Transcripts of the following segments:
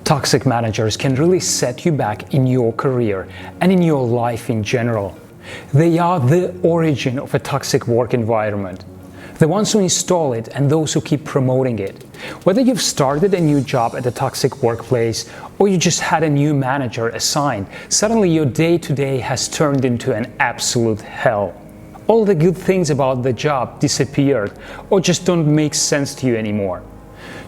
Toxic managers can really set you back in your career and in your life in general. They are the origin of a toxic work environment. The ones who install it and those who keep promoting it. Whether you've started a new job at a toxic workplace or you just had a new manager assigned, suddenly your day-to-day has turned into an absolute hell. All the good things about the job disappeared or just don't make sense to you anymore.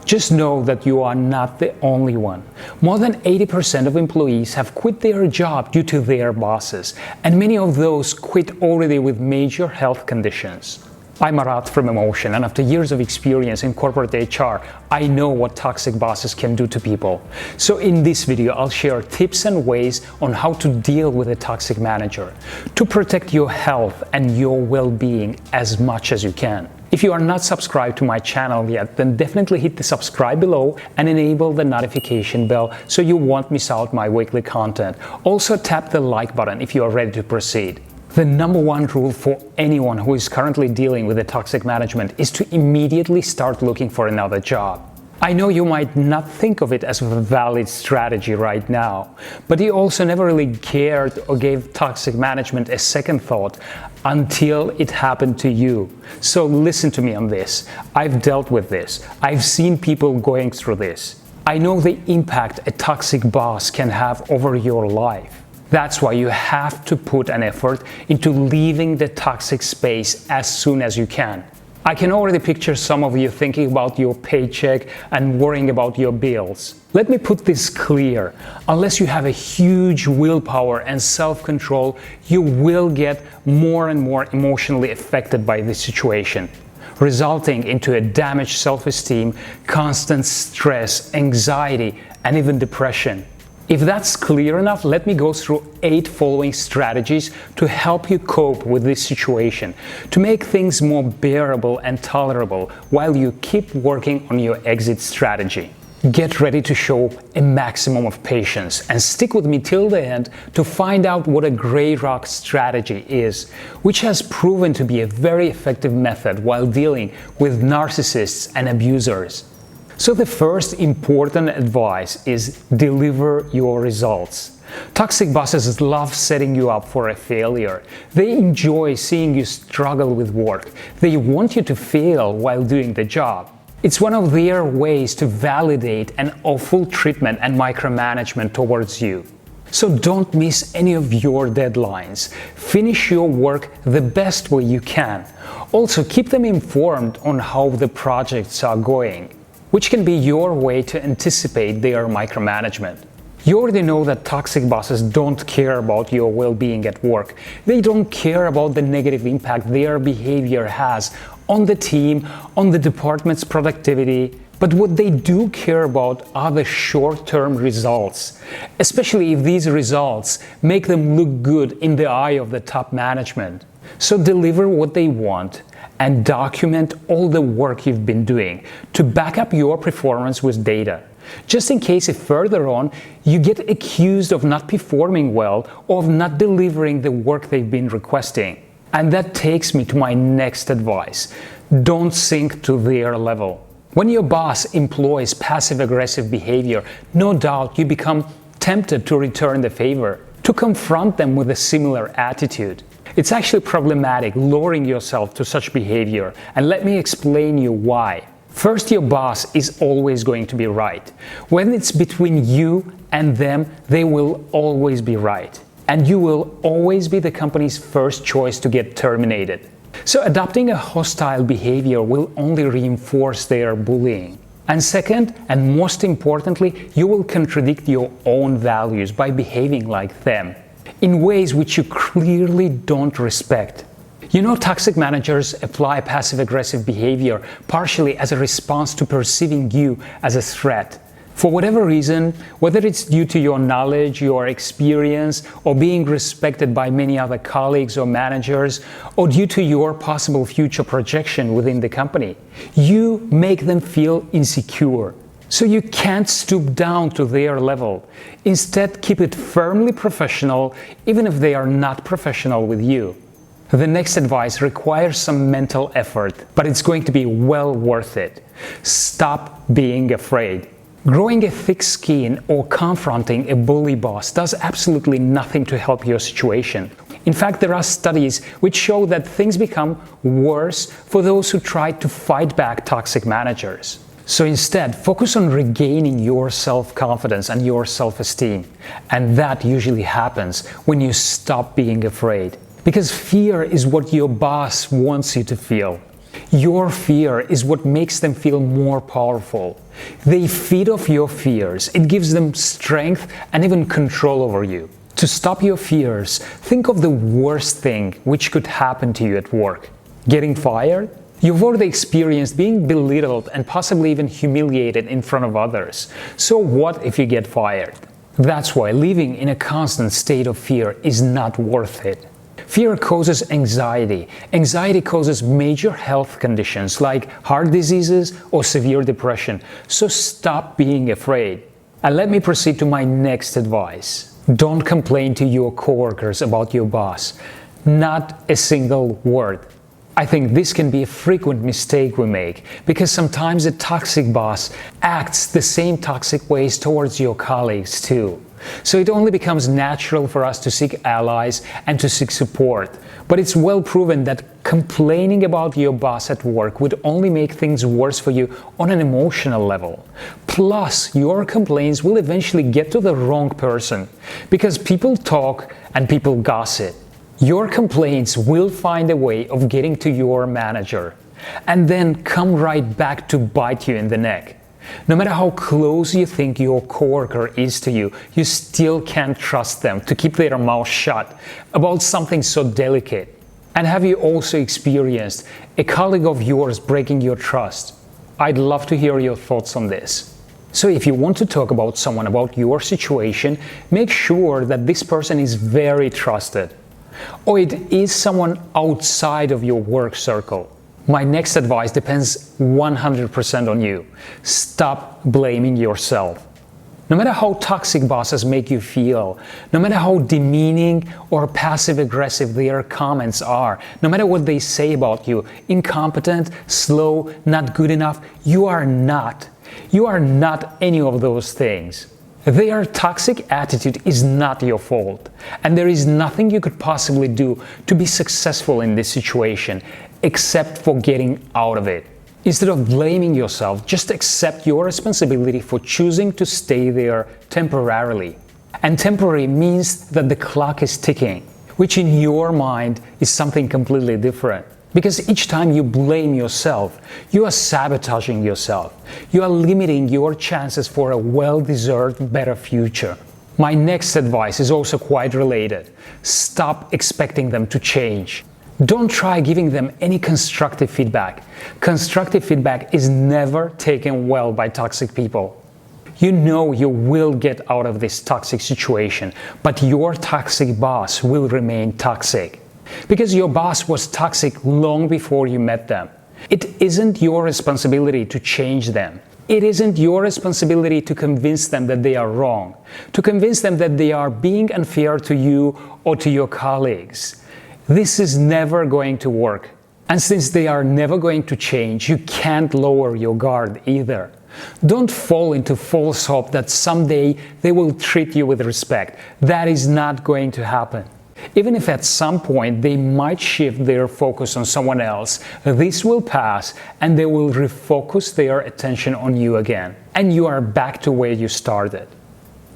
Just know that you are not the only one. More than 80% of employees have quit their job due to their bosses, and many of those quit already with major health conditions. I'm Marat from EMMOTION, and after years of experience in corporate HR, I know what toxic bosses can do to people. So in this video, I'll share tips and ways on how to deal with a toxic manager, to protect your health and your well-being as much as you can. If you are not subscribed to my channel yet, then definitely hit the subscribe below and enable the notification bell so you won't miss out my weekly content. Also tap the like button if you are ready to proceed. The number one rule for anyone who is currently dealing with a toxic management is to immediately start looking for another job. I know you might not think of it as a valid strategy right now, but you also never really cared or gave toxic management a second thought until it happened to you. So listen to me on this. I've dealt with this. I've seen people going through this. I know the impact a toxic boss can have over your life. That's why you have to put an effort into leaving the toxic space as soon as you can. I can already picture some of you thinking about your paycheck and worrying about your bills. Let me put this clear. Unless you have a huge willpower and self-control, you will get more and more emotionally affected by this situation, resulting into a damaged self-esteem, constant stress, anxiety, and even depression. If that's clear enough, let me go through 8 following strategies to help you cope with this situation, to make things more bearable and tolerable while you keep working on your exit strategy. Get ready to show a maximum of patience and stick with me till the end to find out what a gray rock strategy is, which has proven to be a very effective method while dealing with narcissists and abusers. So the first important advice is deliver your results. Toxic bosses love setting you up for a failure. They enjoy seeing you struggle with work. They want you to fail while doing the job. It's one of their ways to validate an awful treatment and micromanagement towards you. So don't miss any of your deadlines. Finish your work the best way you can. Also, keep them informed on how the projects are going, which can be your way to anticipate their micromanagement. You already know that toxic bosses don't care about your well-being at work. They don't care about the negative impact their behavior has on the team, on the department's productivity. But what they do care about are the short-term results, especially if these results make them look good in the eye of the top management. So deliver what they want and document all the work you've been doing to back up your performance with data, just in case if further on you get accused of not performing well or of not delivering the work they've been requesting. And that takes me to my next advice. Don't sink to their level. When your boss employs passive-aggressive behavior, no doubt you become tempted to return the favor, to confront them with a similar attitude. It's actually problematic lowering yourself to such behavior, and let me explain you why. First, your boss is always going to be right. When it's between you and them, they will always be right. And you will always be the company's first choice to get terminated. So adopting a hostile behavior will only reinforce their bullying. And second, and most importantly, you will contradict your own values by behaving like them, in ways which you clearly don't respect. You know, toxic managers apply passive-aggressive behavior partially as a response to perceiving you as a threat. For whatever reason, whether it's due to your knowledge, your experience, or being respected by many other colleagues or managers, or due to your possible future projection within the company, you make them feel insecure. So you can't stoop down to their level. Instead, keep it firmly professional, even if they are not professional with you. The next advice requires some mental effort, but it's going to be well worth it. Stop being afraid. Growing a thick skin or confronting a bully boss does absolutely nothing to help your situation. In fact, there are studies which show that things become worse for those who try to fight back toxic managers. So instead, focus on regaining your self-confidence and your self-esteem. And that usually happens when you stop being afraid. Because fear is what your boss wants you to feel. Your fear is what makes them feel more powerful. They feed off your fears. It gives them strength and even control over you. To stop your fears, think of the worst thing which could happen to you at work. Getting fired? You've already experienced being belittled and possibly even humiliated in front of others. So what if you get fired? That's why living in a constant state of fear is not worth it. Fear causes anxiety. Anxiety causes major health conditions like heart diseases or severe depression. So stop being afraid. And let me proceed to my next advice. Don't complain to your coworkers about your boss. Not a single word. I think this can be a frequent mistake we make because sometimes a toxic boss acts the same toxic ways towards your colleagues too. So it only becomes natural for us to seek allies and to seek support. But it's well proven that complaining about your boss at work would only make things worse for you on an emotional level. Plus, your complaints will eventually get to the wrong person because people talk and people gossip. Your complaints will find a way of getting to your manager and then come right back to bite you in the neck. No matter how close you think your coworker is to you, you still can't trust them to keep their mouth shut about something so delicate. And have you also experienced a colleague of yours breaking your trust? I'd love to hear your thoughts on this. So if you want to talk about someone about your situation, make sure that this person is very trusted, or it is someone outside of your work circle. My next advice depends 100% on you. Stop blaming yourself. No matter how toxic bosses make you feel, no matter how demeaning or passive-aggressive their comments are, no matter what they say about you, incompetent, slow, not good enough, you are not. You are not any of those things. Their toxic attitude is not your fault, and there is nothing you could possibly do to be successful in this situation except for getting out of it. Instead of blaming yourself, just accept your responsibility for choosing to stay there temporarily. And temporary means that the clock is ticking, which in your mind is something completely different. Because each time you blame yourself, you are sabotaging yourself. You are limiting your chances for a well-deserved better future. My next advice is also quite related. Stop expecting them to change. Don't try giving them any constructive feedback. Constructive feedback is never taken well by toxic people. You know you will get out of this toxic situation, but your toxic boss will remain toxic. Because your boss was toxic long before you met them. It isn't your responsibility to change them. It isn't your responsibility to convince them that they are wrong, to convince them that they are being unfair to you or to your colleagues. This is never going to work. And since they are never going to change, you can't lower your guard either. Don't fall into false hope that someday they will treat you with respect. That is not going to happen. Even if at some point they might shift their focus on someone else, this will pass and they will refocus their attention on you again. And you are back to where you started.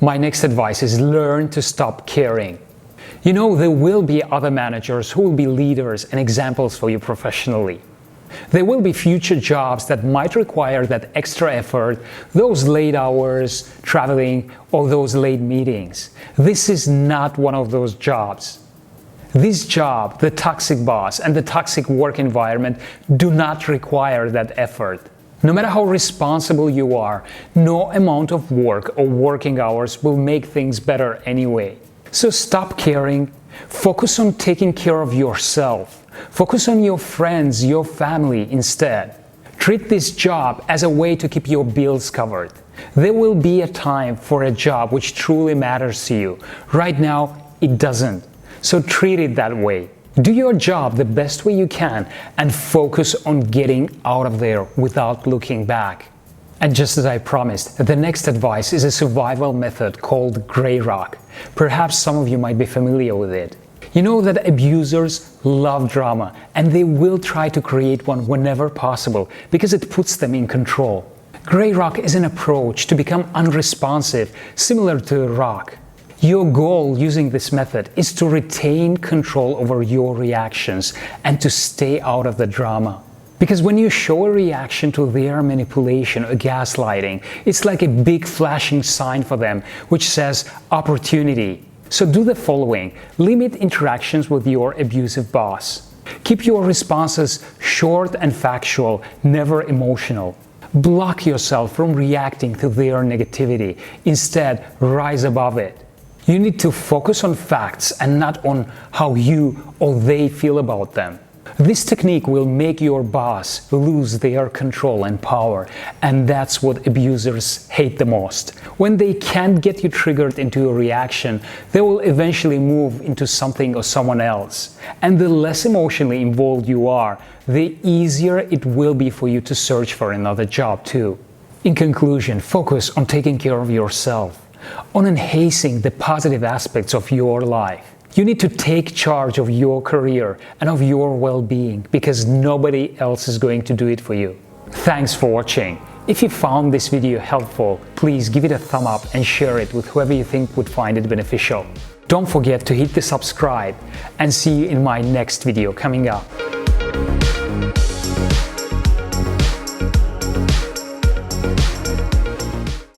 My next advice is learn to stop caring. You know, there will be other managers who will be leaders and examples for you professionally. There will be future jobs that might require that extra effort, those late hours, traveling, or those late meetings. This is not one of those jobs. This job, the toxic boss, and the toxic work environment do not require that effort. No matter how responsible you are, no amount of work or working hours will make things better anyway. So stop caring. Focus on taking care of yourself. Focus on your friends, your family instead. Treat this job as a way to keep your bills covered. There will be a time for a job which truly matters to you. Right now, it doesn't. So treat it that way. Do your job the best way you can and focus on getting out of there without looking back. And just as I promised, the next advice is a survival method called Grey Rock. Perhaps some of you might be familiar with it. You know that abusers love drama, and they will try to create one whenever possible because it puts them in control. Grey Rock is an approach to become unresponsive, similar to a rock. Your goal using this method is to retain control over your reactions and to stay out of the drama. Because when you show a reaction to their manipulation or gaslighting, it's like a big flashing sign for them which says opportunity. So do the following: limit interactions with your abusive boss. Keep your responses short and factual, never emotional. Block yourself from reacting to their negativity. Instead, rise above it. You need to focus on facts and not on how you or they feel about them. This technique will make your boss lose their control and power, and that's what abusers hate the most. When they can't get you triggered into a reaction, they will eventually move into something or someone else. And the less emotionally involved you are, the easier it will be for you to search for another job too. In conclusion, focus on taking care of yourself, on enhancing the positive aspects of your life. You need to take charge of your career and of your well-being because nobody else is going to do it for you. Thanks for watching. If you found this video helpful, please give it a thumb up and share it with whoever you think would find it beneficial. Don't forget to hit the subscribe and see you in my next video coming up.